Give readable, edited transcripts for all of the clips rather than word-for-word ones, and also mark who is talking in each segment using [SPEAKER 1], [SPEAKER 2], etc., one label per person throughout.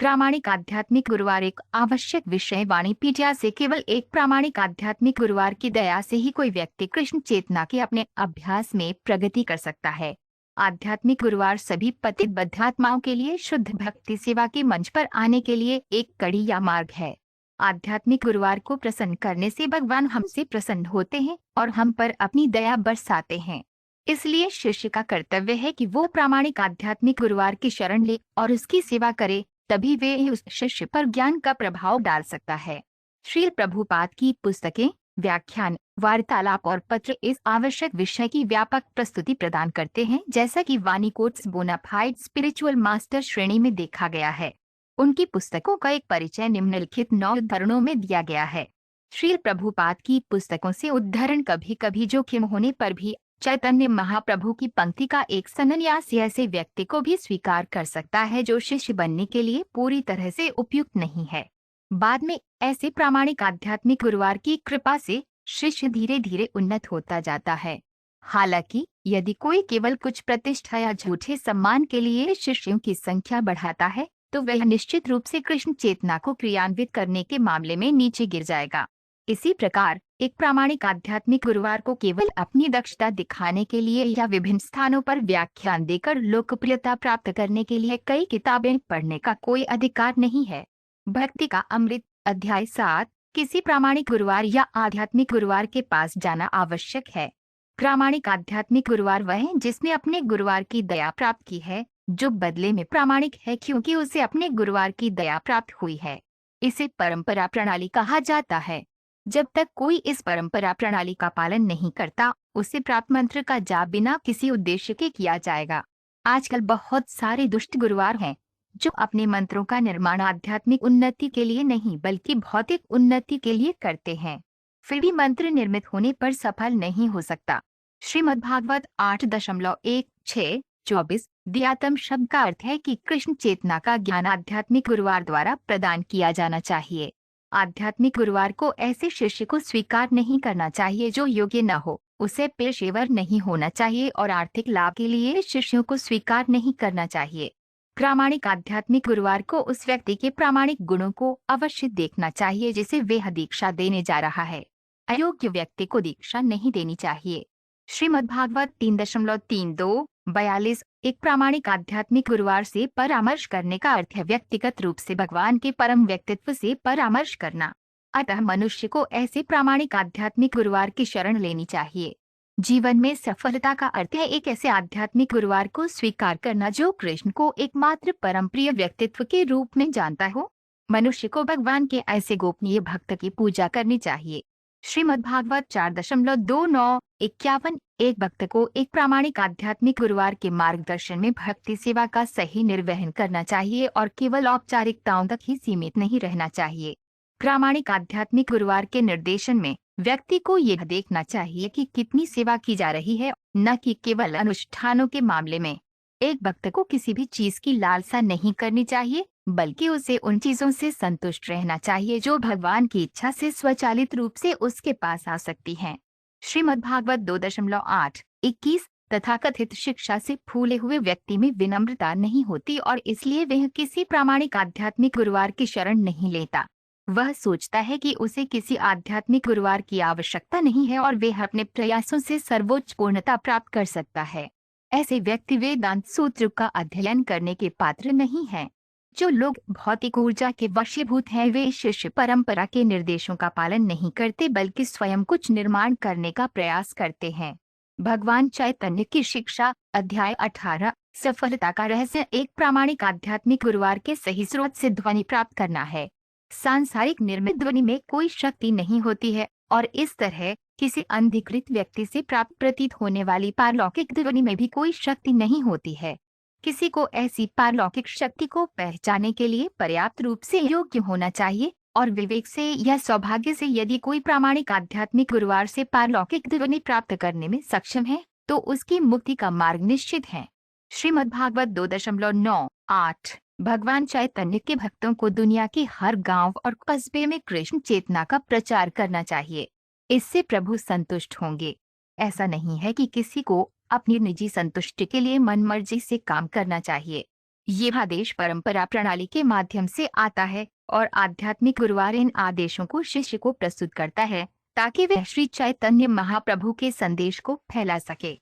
[SPEAKER 1] प्रामाणिक आध्यात्मिक गुरुवार एक आवश्यक विषय वाणी पीठिया से केवल एक प्रामाणिक आध्यात्मिक गुरुवार की दया से ही कोई व्यक्ति कृष्ण चेतना के अपने अभ्यास में प्रगति कर सकता है। आध्यात्मिक गुरुवार सभी पतित बद्धात्माओं के लिए शुद्ध भक्ति सेवा के मंच पर आने के लिए एक कड़ी या मार्ग है। आध्यात्मिक गुरुवार को प्रसन्न करने से भगवान हमसे प्रसन्न होते हैं और हम पर अपनी दया बरसाते हैं। इसलिए शिष्य का कर्तव्य है कि वो प्रामाणिक आध्यात्मिक गुरुवार की शरण ले और उसकी सेवा करे, तभी वे उस शिष्य पर ज्ञान का प्रभाव डाल सकता है। श्रील प्रभुपाद की पुस्तकें, व्याख्यान, वार्तालाप और पत्र इस आवश्यक विषय की व्यापक प्रस्तुति प्रदान करते हैं, जैसा कि वाणी कोट्स बोनाफाइड स्पिरिचुअल मास्टर श्रेणी में देखा गया है। उनकी पुस्तकों का एक परिचय निम्नलिखित 9 उद्धरणों में दिया गया है। श्रील प्रभुपाद की पुस्तकों से उद्धरण कभी कभी जोखिम होने पर भी चैतन्य महाप्रभु की पंक्ति का एक सन्यासी ऐसे व्यक्ति को भी स्वीकार कर सकता है जो शिष्य बनने के लिए पूरी तरह से उपयुक्त नहीं है। बाद में ऐसे प्रामाणिक आध्यात्मिक गुरुवार की कृपा से शिष्य धीरे धीरे उन्नत होता जाता है। हालांकि यदि कोई केवल कुछ प्रतिष्ठा या झूठे सम्मान के लिए शिष्यों की संख्या बढ़ाता है, तो वह निश्चित रूप से कृष्ण चेतना को क्रियान्वित करने के मामले में नीचे गिर जाएगा। इसी प्रकार एक प्रामाणिक आध्यात्मिक गुरुवार को केवल अपनी दक्षता दिखाने के लिए या विभिन्न स्थानों पर व्याख्यान देकर लोकप्रियता प्राप्त करने के लिए कई किताबें पढ़ने का कोई अधिकार नहीं है। भक्ति का अमृत अध्याय 7। किसी प्रामाणिक गुरुवार या आध्यात्मिक गुरुवार के पास जाना आवश्यक है। प्रामाणिक आध्यात्मिक गुरुवार वह है जिसने अपने गुरुवार की दया प्राप्त की है, जो बदले में प्रामाणिक है क्योंकि उसे अपने गुरुवार की दया प्राप्त हुई है। इसे परंपरा प्रणाली कहा जाता है। जब तक कोई इस परंपरा प्रणाली का पालन नहीं करता, उसे प्राप्त मंत्र का जाप बिना किसी उद्देश्य के किया जाएगा। आजकल बहुत सारे दुष्ट गुरुवार हैं जो अपने मंत्रों का निर्माण आध्यात्मिक उन्नति के लिए नहीं बल्कि भौतिक उन्नति के लिए करते हैं। फिर भी मंत्र निर्मित होने पर सफल नहीं हो सकता। श्रीमद्भागवत 8.1.6.24 दियातम शब्द का अर्थ है कि कृष्ण चेतना का ज्ञान आध्यात्मिक गुरुवार द्वारा प्रदान किया जाना चाहिए। आध्यात्मिक गुरुवार को ऐसे शिष्य को स्वीकार नहीं करना चाहिए जो योग्य न हो, उसे पेशेवर नहीं होना चाहिए और आर्थिक लाभ के लिए शिष्यों को स्वीकार नहीं करना चाहिए। प्रामाणिक आध्यात्मिक गुरुवार को उस व्यक्ति के प्रामाणिक गुणों को अवश्य देखना चाहिए जिसे वह दीक्षा देने जा रहा है। अयोग्य व्यक्ति को दीक्षा नहीं देनी चाहिए। श्रीमद्भागवत 3.32-42 एक प्रामाणिक आध्यात्मिक गुरुवार से परामर्श करने का अर्थ है व्यक्तिगत रूप से भगवान के परम व्यक्तित्व से परामर्श करना। अतः मनुष्य को ऐसे प्रामाणिक आध्यात्मिक गुरुवार की शरण लेनी चाहिए। जीवन में सफलता का अर्थ है एक ऐसे आध्यात्मिक गुरुवार को स्वीकार करना जो कृष्ण को एकमात्र परम प्रिय व्यक्तित्व के रूप में जानता हो। मनुष्य को भगवान के ऐसे गोपनीय भक्त की पूजा करनी चाहिए। श्रीमद्भागवत 4.29-51 एक भक्त को एक प्रामाणिक आध्यात्मिक गुरुवार के मार्गदर्शन में भक्ति सेवा का सही निर्वहन करना चाहिए और केवल औपचारिकताओं तक ही सीमित नहीं रहना चाहिए। प्रामाणिक आध्यात्मिक गुरुवार के निर्देशन में व्यक्ति को यह देखना चाहिए कि कितनी सेवा की जा रही है, न कि केवल अनुष्ठानों के मामले में। एक भक्त को किसी भी चीज की लालसा नहीं करनी चाहिए, बल्कि उसे उन चीजों से संतुष्ट रहना चाहिए जो भगवान की इच्छा से स्वचालित रूप से उसके पास आ सकती हैं। श्रीमद्भागवत 2.8-21 तथाकथित शिक्षा से फूले हुए व्यक्ति में विनम्रता नहीं होती और इसलिए वह किसी प्रामाणिक आध्यात्मिक गुरुवार की शरण नहीं लेता। वह सोचता है कि उसे किसी आध्यात्मिक गुरुवार की आवश्यकता नहीं है और वह अपने प्रयासों से सर्वोच्च पूर्णता प्राप्त कर सकता है। ऐसे व्यक्ति वेदांत सूत्र का अध्ययन करने के पात्र नहीं हैं। जो लोग भौतिक ऊर्जा के वशीभूत हैं वे शिष्य परंपरा के निर्देशों का पालन नहीं करते बल्कि स्वयं कुछ निर्माण करने का प्रयास करते हैं। भगवान चैतन्य की शिक्षा अध्याय 18 सफलता का रहस्य एक प्रामाणिक आध्यात्मिक गुरुवार के सही स्रोत से ध्वनि प्राप्त करना है। सांसारिक निर्मित ध्वनि में कोई शक्ति नहीं होती है और इस तरह किसी अनधिकृत व्यक्ति से प्राप्त प्रतीत होने वाली पारलौकिक ध्वनि में भी कोई शक्ति नहीं होती है। किसी को ऐसी पारलौकिक शक्ति को पहचानने के लिए पर्याप्त रूप से योग्य होना चाहिए और विवेक से या सौभाग्य से यदि कोई प्रामाणिक आध्यात्मिक गुरुवार से पारलौकिक ध्वनि प्राप्त करने में सक्षम है तो उसकी मुक्ति का मार्ग निश्चित है। श्रीमद्भागवत 2.9-8 भगवान चैतन्य के भक्तों को दुनिया के हर गांव और कस्बे में कृष्ण चेतना का प्रचार करना चाहिए। इससे प्रभु संतुष्ट होंगे। ऐसा नहीं है कि किसी को अपनी निजी संतुष्टि के लिए मनमर्जी से काम करना चाहिए। ये आदेश परंपरा प्रणाली के माध्यम से आता है और आध्यात्मिक गुरुवार इन आदेशों को शिष्य को प्रस्तुत करता है ताकि वह श्री चैतन्य महाप्रभु के संदेश को फैला सके।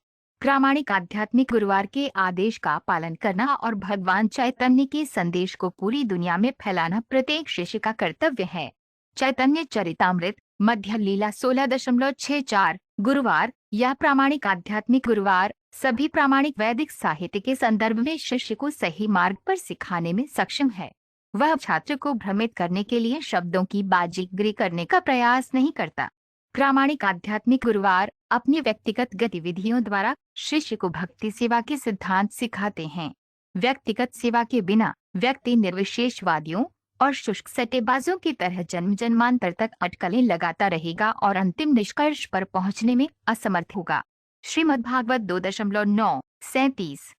[SPEAKER 1] प्रामाणिक आध्यात्मिक गुरुवार के आदेश का पालन करना और भगवान चैतन्य के संदेश को पूरी दुनिया में फैलाना प्रत्येक शिष्य का कर्तव्य है। चैतन्य चरितामृत मध्य लीला 16.64 गुरुवार या प्रामाणिक आध्यात्मिक गुरुवार सभी प्रामाणिक वैदिक साहित्य के संदर्भ में शिष्य को सही मार्ग पर सिखाने में सक्षम है। वह छात्र को भ्रमित करने के लिए शब्दों की बाजीगरी करने का प्रयास नहीं करता। प्रामाणिक आध्यात्मिक गुरुवार अपनी व्यक्तिगत गतिविधियों द्वारा शिष्य को भक्ति सेवा के सिद्धांत सिखाते हैं। व्यक्तिगत सेवा के बिना व्यक्ति निर्विशेषवादियों और शुष्क सट्टेबाजों की तरह जन्म जन्मांतर तक अटकलें लगाता रहेगा और अंतिम निष्कर्ष पर पहुंचने में असमर्थ होगा। श्रीमद्भागवत 2.9:37